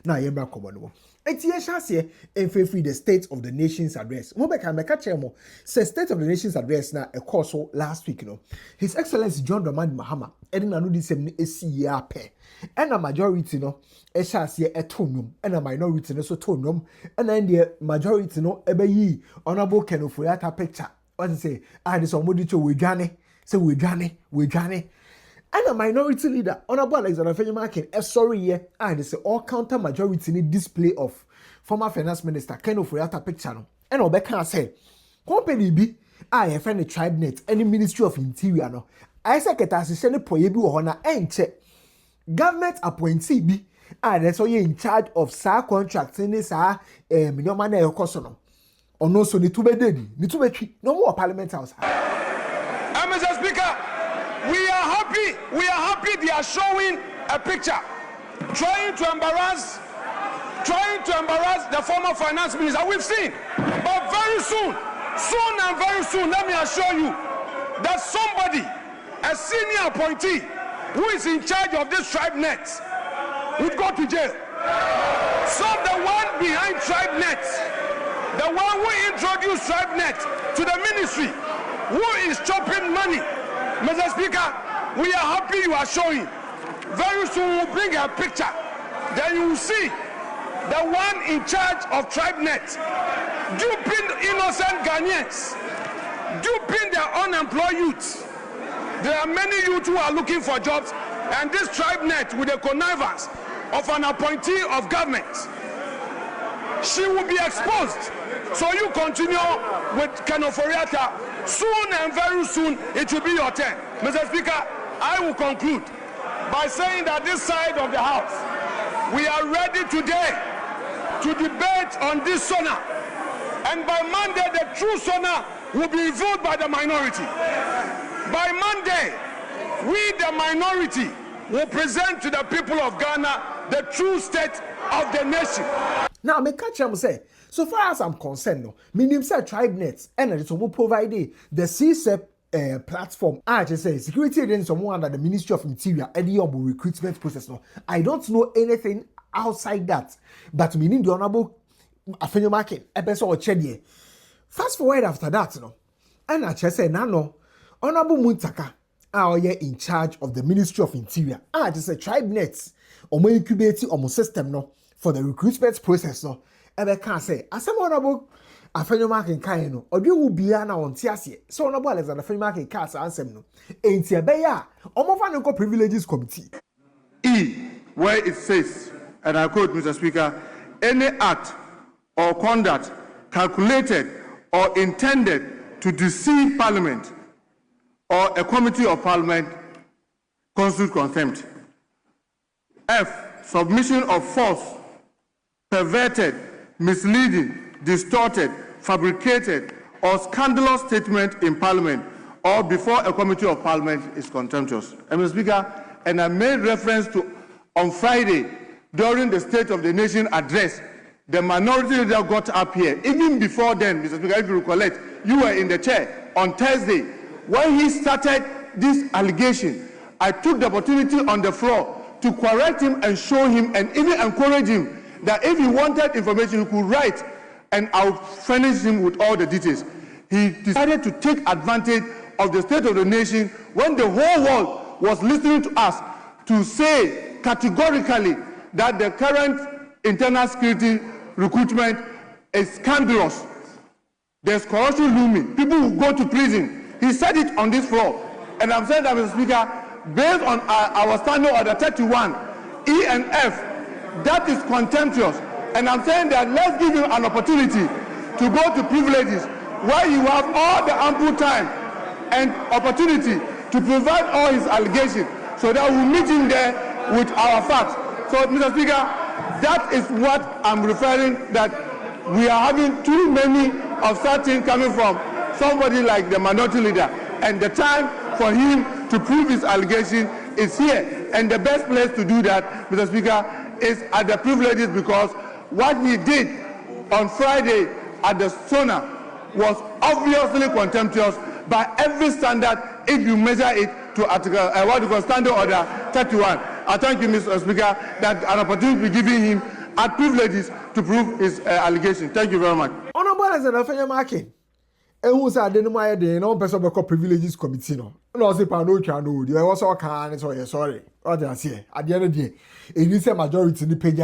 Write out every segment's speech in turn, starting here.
na yebra komono eti ye hase enfefi the state of the nation's address mo be ka chemo say state of the nation's address na e course last week no his excellency John Dramani Mahama edi na no di sem ni esi ye ape ena majority no e hase e tonum ena minority no so tonum ena ndie majority no ebe yi honorable Kenoforiata picture what to say this omodi cho wedwane say wedwane and a minority leader, Honorable Alexander Afenyo Markin, sorry, yeah, and it's all counter majority need display of former finance minister Kenoforiata picture. And Obeka said, company B, I find a tribe net, any ministry of interior. No, I say, get as a proyebi or honor and check government appointee B, that's all you in charge of SAR contracts in this, Minimana Okosono. Or no, so the two beddy, the two beddy, no more parliament house. Mr. Speaker. We are happy they are showing a picture trying to embarrass the former finance minister. We've seen, but very soon, let me assure you that somebody, a senior appointee who is in charge of this tribe net, would go to jail. So the one behind tribe net, the one who introduced tribe net to the ministry, who is chopping money, Mr. Speaker, we are happy you are showing. Very soon we'll bring a picture. Then you will see the one in charge of TribeNet duping innocent Ghanaians, duping their unemployed youths. There are many youths who are looking for jobs, and this TribeNet, with the connivance of an appointee of government, she will be exposed. So you continue with Kenoforiata. Soon and very soon, it will be your turn. Mr. Speaker, I will conclude by saying that this side of the House, we are ready today to debate on this SONA. And by Monday, the true SONA will be revealed by the minority. By Monday, we, the minority, will present to the people of Ghana the true state of the nation. Now, me catch him say, so far as I'm concerned, no, meaning say TribeNet and it will provide the CSEP platform. I just say security agents someone under the Ministry of Interior and the recruitment process. No, I don't know anything outside that, but meaning the Honorable Afenyo Markin, episode Chedie. Fast forward after that, no, and I just say, no, Honorable Muntaka are in charge of the Ministry of Interior. I just say TribeNet or more incubating or more system, no, for the recruitment process, no. Ebe can say, as some Honorable Afenyo Markin kan no, obi wo bia na on tiase. So Honorable Alexander Afenyo Markin ka sa ansem no. Enti ebe ya, omofa no privileges committee. Where it says, and I quote, Mr. Speaker, any act or conduct calculated or intended to deceive Parliament or a committee of Parliament constitutes contempt. F, submission of false, perverted, misleading, distorted, fabricated, or scandalous statement in Parliament or before a committee of Parliament is contemptuous. Mr. Speaker, and I made reference to on Friday during the State of the Nation address, the minority leader got up here. Even before then, Mr. Speaker, if you recollect, you were in the chair on Thursday. When he started this allegation, I took the opportunity on the floor to correct him and show him and even encourage him that if he wanted information, he could write and I'll furnish him with all the details. He decided to take advantage of the State of the Nation when the whole world was listening to us to say categorically that the current internal security recruitment is scandalous. There's corruption looming. People will go to prison. He said it on this floor. And I'm saying that, Mr. Speaker, based on our standing order 31, E and F, that is contemptuous. And I'm saying that let's give him an opportunity to go to privileges where you have all the ample time and opportunity to provide all his allegations so that we'll meet him there with our facts. So, Mr. Speaker, that is what I'm referring, that we are having too many of such things coming from somebody like the minority leader. And the time for him to prove his allegation is here. And the best place to do that, Mr. Speaker, is at the privileges, because what he did on Friday at the SONA was obviously contemptuous by every standard if you measure it to Article Standing Order 31. I thank you, Mr. Speaker, that an opportunity to be given him at privileges to prove his allegation. Thank you very much. Honorable Afenyo Markin. Who said the no idea no person be privileges committee no. No say pa no twa no. There was all kind so sorry. What I say at the end of the day, it is a majority the page.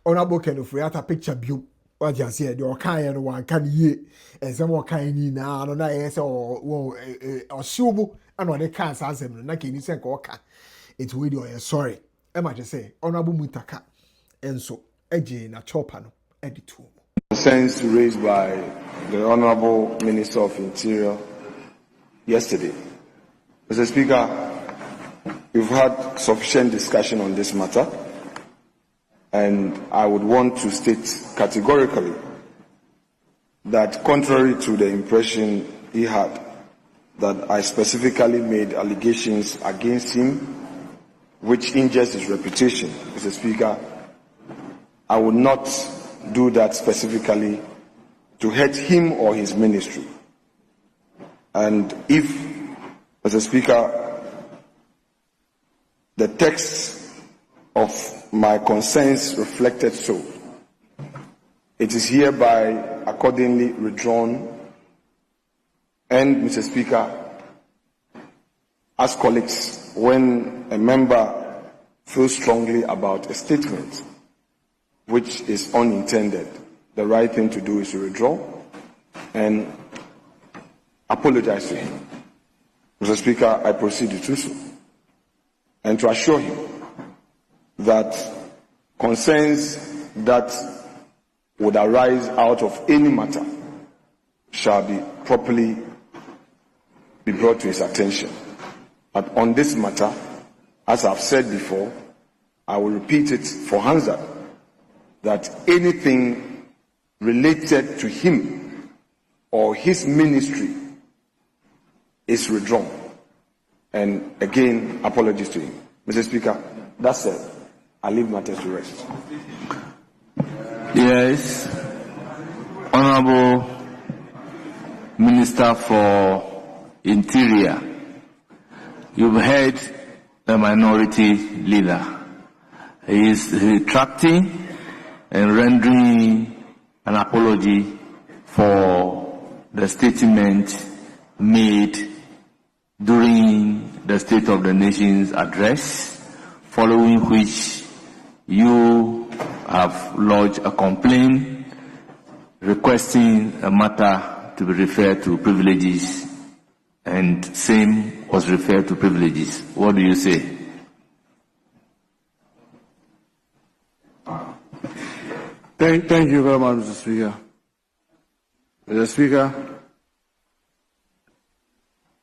Honorable Ken of Friata picture view. What I say the okay no one can ye and some more kind ni na no na yes or shubu and what they can't answer no na kini say Koka. It's with you sorry. I might just say Honorable Mutaka and so eje na chopa no editu. Concerns raised by the Honorable Minister of Interior yesterday. Mr. Speaker, we've had sufficient discussion on this matter, and I would want to state categorically that contrary to the impression he had, that I specifically made allegations against him which injures his reputation, Mr. Speaker, I would not do that specifically to hurt him or his ministry. And if, Mr. Speaker, the text of my concerns reflected so, it is hereby accordingly withdrawn. And, Mr. Speaker, as colleagues, when a member feels strongly about a statement which is unintended, the right thing to do is to withdraw and apologize to him. Mr. Speaker, I proceed to do so and to assure him that concerns that would arise out of any matter shall be properly be brought to his attention. But on this matter, as I've said before, I will repeat it for Hansa, that anything related to him or his ministry is withdrawn. And again, apologies to him. Mr. Speaker, that's it. I leave matters to rest. Yes, Honorable Minister for Interior, you've heard the minority leader. He is retracting and rendering an apology for the statement made during the State of the Nation's address, following which you have lodged a complaint requesting a matter to be referred to privileges, and same was referred to privileges. What do you say? Thank you very much, Mr. Speaker. Mr. Speaker,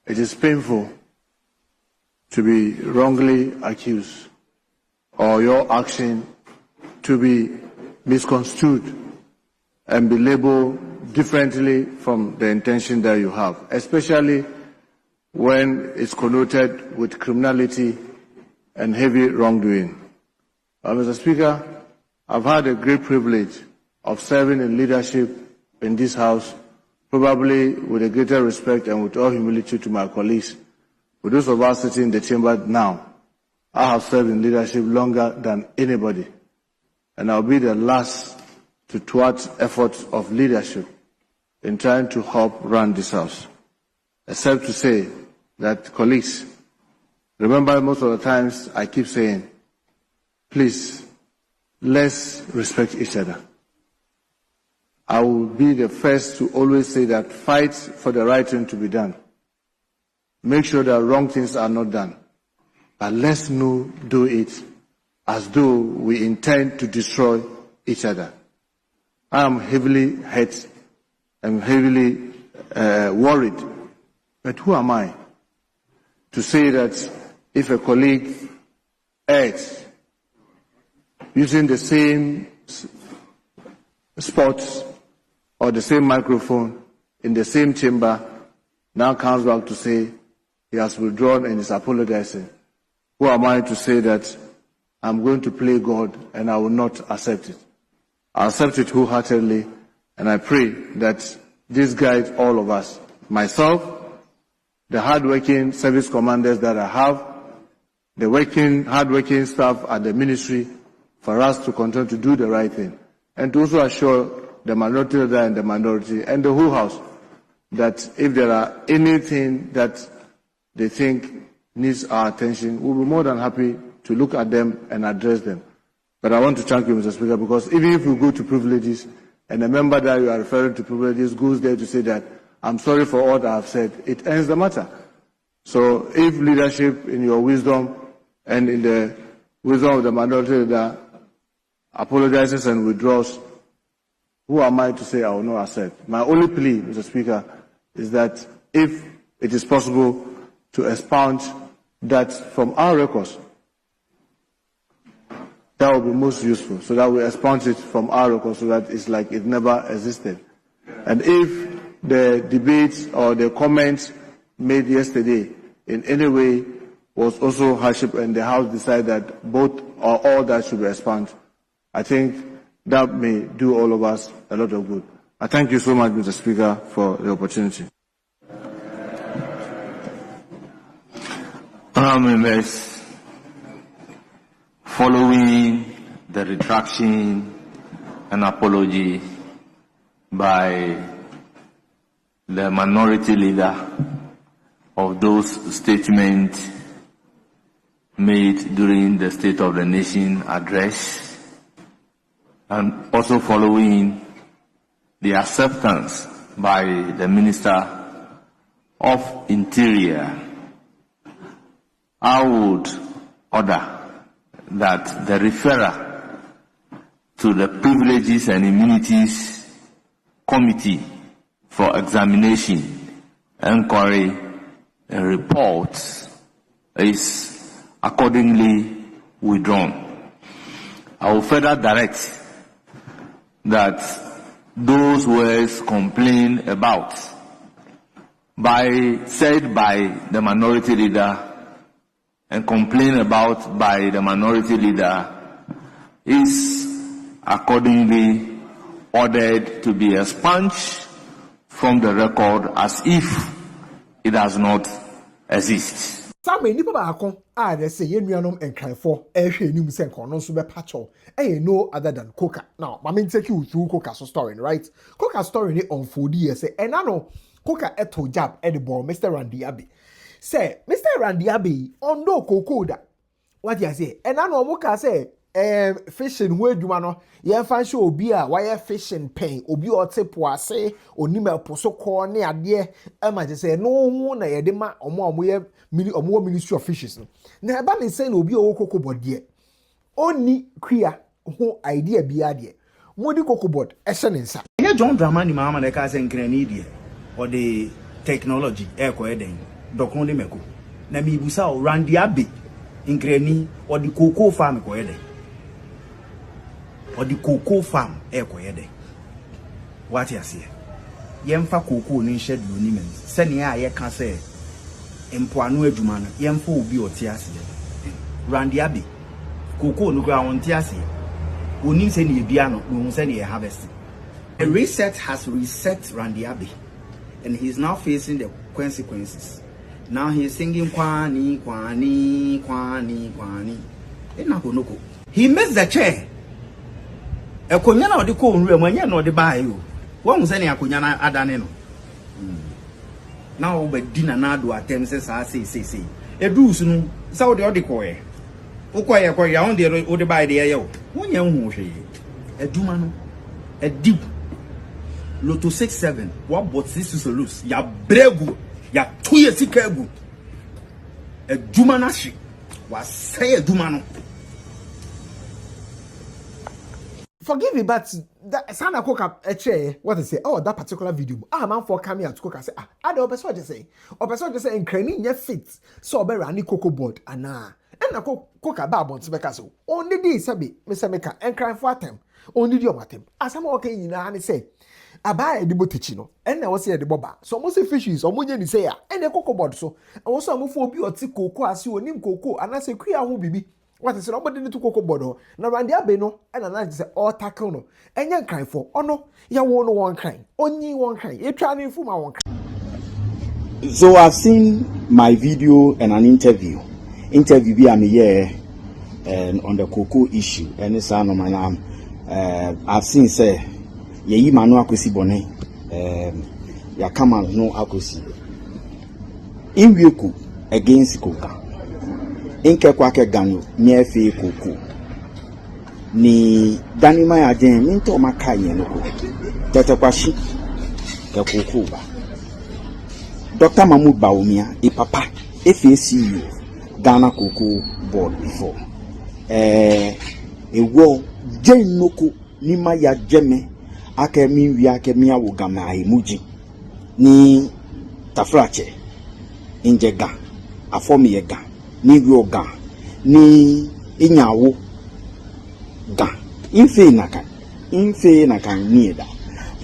it is painful to be wrongly accused or your action to be misconstrued and be labeled differently from the intention that you have, especially when it's connoted with criminality and heavy wrongdoing. Mr. Speaker, I've had a great privilege of serving in leadership in this House, probably with a greater respect and with all humility to my colleagues. For those of us sitting in the chamber now, I have served in leadership longer than anybody, and I'll be the last to thwart efforts of leadership in trying to help run this House, except to say that, colleagues, remember most of the times I keep saying, please, let's respect each other. I will be the first to always say that fight for the right thing to be done. Make sure that wrong things are not done. But let's not do it as though we intend to destroy each other. I am heavily hurt and heavily worried. But who am I to say that if a colleague acts using the same spots or the same microphone in the same chamber, now comes back to say he has withdrawn and is apologizing? Who am I to say that I'm going to play God and I will not accept it? I accept it wholeheartedly, and I pray that this guides all of us, myself, the hardworking service commanders that I have, the hardworking staff at the ministry, for us to continue to do the right thing, and to also assure the minority leader and the minority and the whole House that if there are anything that they think needs our attention, we'll be more than happy to look at them and address them. But I want to thank you, Mr. Speaker, because even if we go to privileges, and a member that you are referring to privileges goes there to say that, I'm sorry for all that I've said, it ends the matter. So if leadership, in your wisdom and in the wisdom of the minority leader, apologizes and withdraws, who am I to say I will not accept? My only plea, Mr. Speaker, is that if it is possible to expound that from our records, that will be most useful, so that we expound it from our records so that it's like it never existed. And if the debates or the comments made yesterday in any way was also hardship and the House decided that both or all that should be expanded, I think that may do all of us a lot of good. I thank you so much, Mr. Speaker, for the opportunity. Honourable members, following the retraction and apology by the minority leader of those statements made during the State of the Nation address, and also following the acceptance by the Minister of Interior, I would order that the referral to the Privileges and Immunities Committee for examination, inquiry, and reports is accordingly withdrawn. I will further direct that those words complained about said by the minority leader and complained about by the minority leader is accordingly ordered to be expunged from the record as if it does not exist. Some nipa baako a they say yenuanom enkanfo ehwe enim se nkono so be pacho no other than Koka. Now, I mean take you through Koka's story, right? Koka's story ni unfold here say enano Koka eto jab e the ball Mr. Randy Abbey. Say Mr. Randy Abbey on no kokoda. What you say? Enano muka say fishing we dwuma no ye fan show obi a why fishing pen obi o tepo ase onima poso ko ne ade e ma je say no hu na ye de ma omo ye Ministry of Fishes no na eba ne say na obi o kokobod de oni kria ho idea bia de modi kokobod e hye ne nsa enye John Dramani mama na ka say nkrani de or the technology e ko eden dokon de meko na mi busa o Randy Abbey nkrani or the cocoa farm ko eden or the cocoa farm e ko eden what you say yemfa cocoa ni schedule ni men se ne a ye ka say empoano adwuma no yemfa obi ote ase Randy Abbey cocoa no gra on te ase oni se ne bia no no se ne harvest. A reset has reset Randy Abbey and he's now facing the consequences. Now he's singing kwani kwani kwani kwani enakonoko. He missed the chair. Ekonya na odi ko onru amanya na odi ba ayo won se ne akonya na adane no now be dinner na do attempt say edu su no sa odi ko e ukoye ko ya on de odi ba de ye o wonya hu hwe eduma no ediw Lotto 67 what bought this to lose ya bregu ya tuye sikagu eduma na shi wa say eduma no. Forgive me, but that Sana Koka eche what they say. Oh, that particular video. Man for coming out to Koka say I the person just say. Or person just say in crane your fit. So be rani cocoa board ana. And na Koka ba bon tibeka so. Only this sabi Mr. Meka and cry for them. Only the matem. As I'm okay in and say Aba the botichino. And na was here the boba. So most fishes or munye ni say and the cocoa board so. And also am for bi oti cocoa as you nim cocoa and I say kria hu bibi. What is nobody need to cocoa board na Randy Abbey no and I say all tackle no and yan cry for oh no ya won one crying only one crying you trying for my one crying. So I've seen my video and an interview be am here on the cocoa issue. And it's I've seen say ye manu akosi bone ya kama no akosi in weku against Koka inke kwake gano nyefe koko ni danima ya jen minto makaye no ko tete kwashi ke koko ba Dr. Mahmoud Baumia e papa FACU Ghana Cocoa Board before ewo jen noko nima ya jeme akemi wi akemi awo gama emuji ni tafrache injega afomi yega ni wi ga ni inyawo ga infe na kan ni da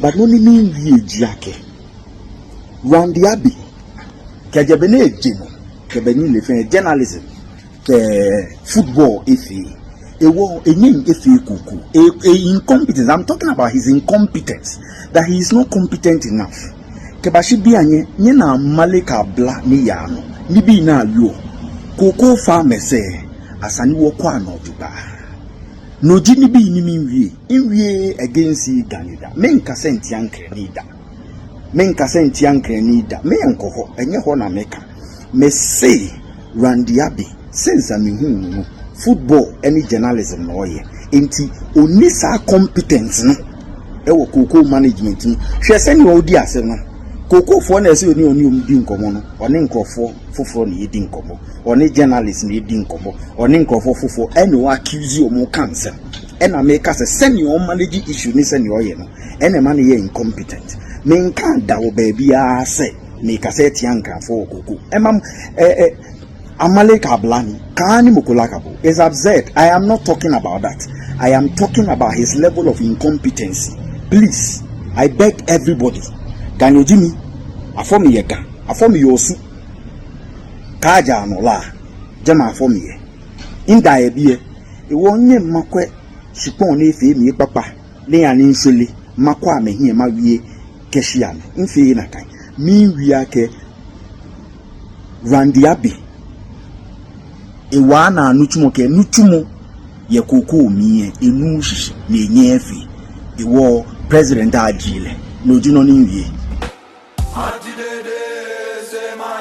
but no ni wi ejiake Randy Abbey kajabene ejino kebeni le fe journalism football efi ewo enyim efi kuku incompetence. I'm talking about his incompetence, that he is not competent enough. Kebashi bi anye nye na malika bla ni ya no ni bi na yo koko farmer say asani wo kwa no duba no ji ni bi ni minwie against Ganida menka senti ankre ni da menka senti ankre ni da me enkoho enye ho na meka me say Randy Abbey since I'm football any journalism no ye enti oni sa competence no e wo koko management no hwe se ni odi ase no koko fo na ese oni omdi nkomo no oni nkofo foforo na yedi nkomo oni journalist na yedi nkomo oni nkofo fofo ene wa accuse omo cancer ena make say send your manage issue ni send your ye no ene man ye incompetent me nka da wo ba bia se me ka se tianka fo koko emam Amaleka Blani, Kani Mukulakabo, is absurd. I am not talking about that. I am talking about his level of incompetency. Please, I beg everybody. Can you Jimmy? Afomi yega, afomi yosu. Kaja anola, jama afomi ye. Inda ebie, iwonye makwe, shipone fe mi papa, le aninsole, makwa mehiye mawiye, keshiane, infe na kai. Mi wiyake, Randy Abbey. Ewa na nuchumo ke nuchumo ye koko miye enu shishi le nyefi ewo president ajile no juno ni wie.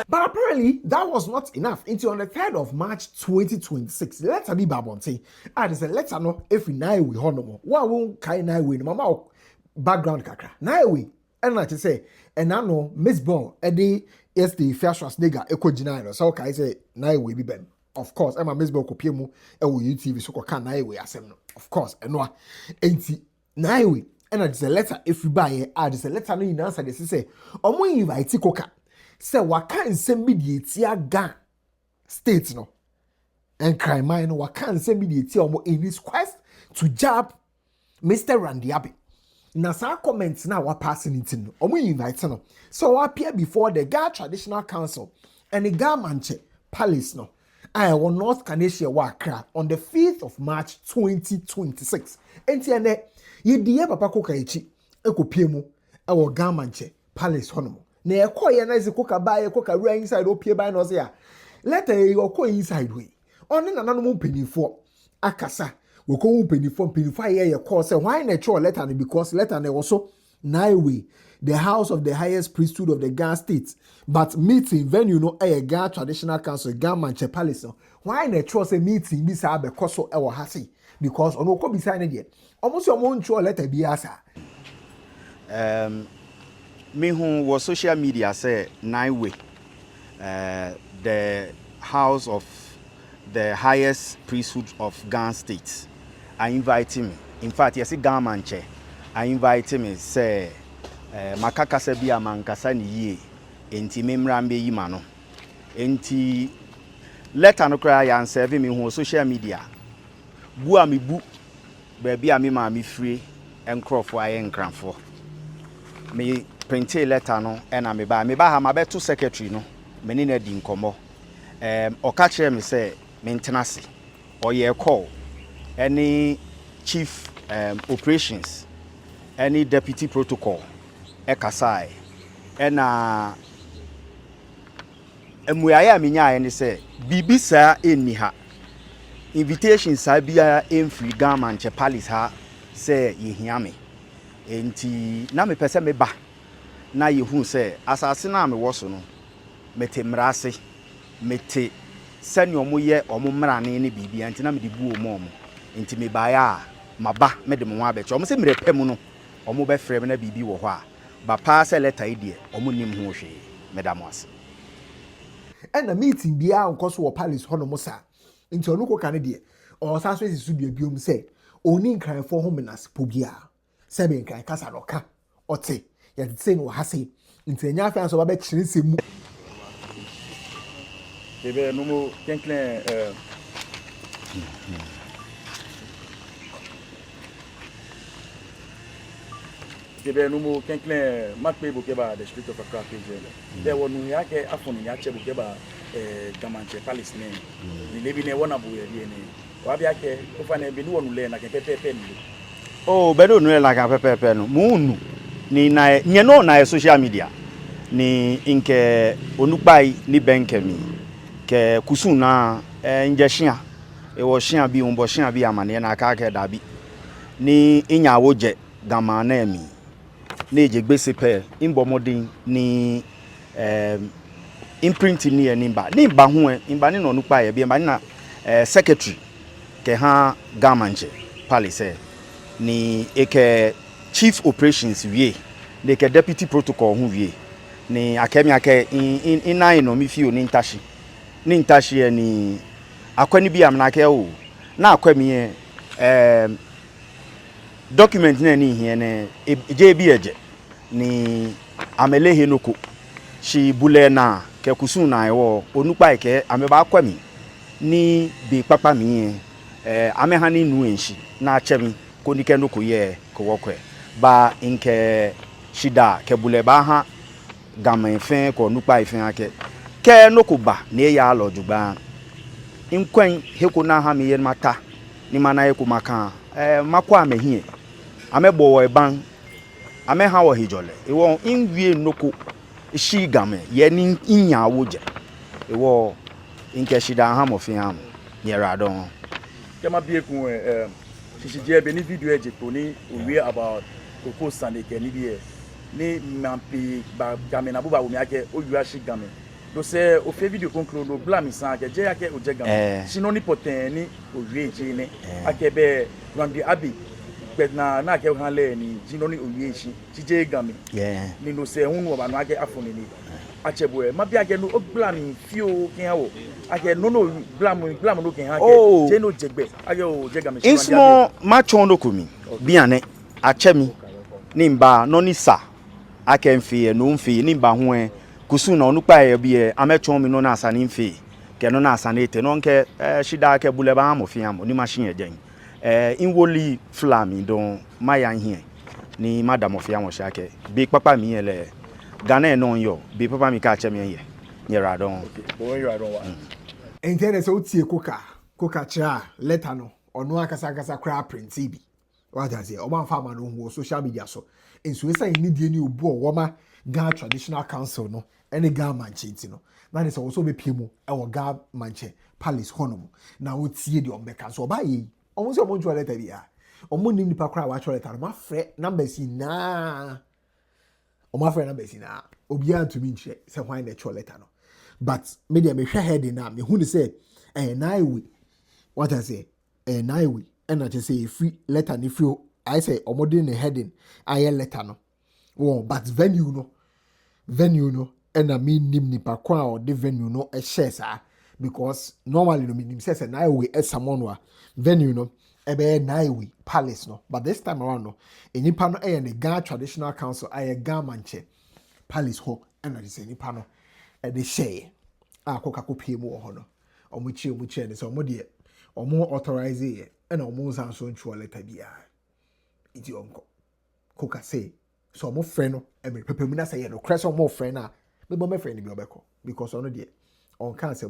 But apparently, that was not enough. Until on the 3rd of March 2026, letter be babonte. And it's a letter no every night we honomo. Wa won't kai night we no mama background kakra. Night we and I say and I know Miss Ball Eddie yes the first was nigga echo jina so kai say night we be ben. Of course, I'm a Miss Ball kopie mu e wo YouTube so kwa night we asem no. Of course, eno enti night we and it's a letter if you buy it, it's a letter no in answer they say omo invite Koka. Say waka nsem bi die tia ga state no and crime mine waka nsem bi die tia omo in his quest to jab Mr. Randy Abbey. Na sa comments na wa passing it no omo invite no so appear before the Ga Traditional Council and the Ga Mantse Palace no I will North Canada wa Accra on the 5th of March 2026 enti ene ye die papa Koka echi ekopie mu e wo Ga Mantse Palace hono na ekoye na ise Koka ba ye Koka rua inside opie ba no se ya let e okọ inside we oni na nanu mpenifo akasa we ko mpenifo ye call say why na cho letter no because letter na also Naiwe the house of the highest priesthood of the Ga state but meeting venue no e Ga Traditional Council Ga Mantse Palace no why na cho say meeting bi sa be koso e wo hase because ono ko bi sa na de almost your mon cho letter bi asa Me who was social media say Naiwe, the house of the highest priesthood of Ga State. I invite me. In fact, yes, Ga Mantse. I invite me say makaka se bia mankasa ni ye. Enti memrambe yima no. Enti letter no kra ya serve me who social media. Bu ami bu baby ami ma mi free enkrofo aye nkranfo. Me printe letter no ena me ba ha ma beto secretary no me ni na di nkomo oka kire me say maintenance oye call any chief operations any deputy protocol ekasai ena emuaya me nya ni say bibi sa eni ha invitation sabia emfri gama nche palace ha say yehia me enti na me pese me ba na yehu say asase na me wo so no mete mrase mete sani omo ye omo mrane ne bibia enti na me de bu omo enti me ba ya maba me de mo abeche omo se mrepem no omo be frem na bibi wo ho a ba pa se letter ide omo nim ho hwe medamos and the meeting bia nko so wo palace ho no mo sa nti onu Koka ne de o sa so esisu bia biom say oni nkran fo ho menas pobia se be nkran kasa no ka ote ya de say no ha say nti enya afa so ba be kire semu ebe no mo kenklen ebe no mo kenklen makpe bokeba the street of Accra page there wonu ya ke afonu ya che bokeba gamanche palace ne ni lebi ne wona bu ye ne wa bia ke ofa na ebe ni wonu le na ke pepepe ni oh bedo no la ka pepepe no munu ni na nye no na social media ni inke onupai ni benkemi ke kusuna nje hia e wo hia bi umbo hia bi amane na aka ke da bi ni inya woje gama na mi na eje gbese pe imbo modin ni imprint ni enimba ni ba ho imba ni no onupai bi imba na secretary ke ha gama nje palace ni eke chief operations wie ni ke deputy protocol hu wie ni akemi ake in no mi fio ni ntashi ni akwani bi amna ke o na akwami document na ni hie ne je bi eje ni amelehe noko shi bule na ke kusun na ewo onupa ke ameba akwami ni bi papa mi amehani nu enshi na achemi konike noko ye ko wokwe ba nke shida ke bule ba ha gama ifen ko nupa ifen ake ke nokuba ne ya alojugba inkwen heko na ha me yen mata ni mana heko maka makwa amehie amebo wo eban ameha wo hijole ewo inwie noko shi gama ye ni inya woje ewo inke shida ha mo fin am nyera don kema bie ku shishije be ni video eje to ni owie about Koko Sunday ke ni bie ni mampi ba game na buba wo mi ake oyua shi game do se o fe video conclude no blame san ake je ake o je game sino ni poten ni owie je ni ake be randi Abbey bet na ake han le ni jino ni owie shi je game ni no se hunu ba no ake afoni ni achebo e ma bia ake no o blame fio kin hawo ake no blame no kin ha ke je no jegbe ake o je game shi insmo ma chon no komi biane achemi ni mba no ni sa akemfie no mfie ni ba ho kusu na onupa e bi amechon mi no na asa ni mfie ke no na asa na ete no nke shida ke bule ba amofie am ni machine ejen inwoli flami don maya hie ni madam ofie am sha ke bi papa mi ele Ghana no yo bi papa mi ka chemi ye nyera don bo nyera don wa internet so tie Koka cha letter no ono akasa kra print bi what does it o man farmer no ho social media so enso esa ni die ni obu o ma Ghana Traditional Council no ene Ghana Manche no na ne so be pie mu e wo Ghana Manche Palace honom na wo tie de ombeka so ba yi omo se omo ntwa letter bia omo ni nipa kra wa chwa letter ma frɛ numbers na omo frɛ numbers na obi anto mi nche se hwan na chwa letter no but media me hwɛ head na me hu ni say na we what I say na we and I just say free letter ni free I say omodin the heading I letter no oh but venue no and I mean nim nipa kwa or the venue no a share sir because normally no mean says na we as someone wa venue no ebe na we palace no but this time around no nipa no the Ghana Traditional Council I Ghana Manche Palace ho and I say nipa no e de share Koka ko pie mu ho no omuchi ne so omode omo authorize ye and omo san so ntwo letter bia iti onko Koka say so omo friend no e me pepemu na say ye no crest omo friend na me bo me friend bi obeko because ono de on can say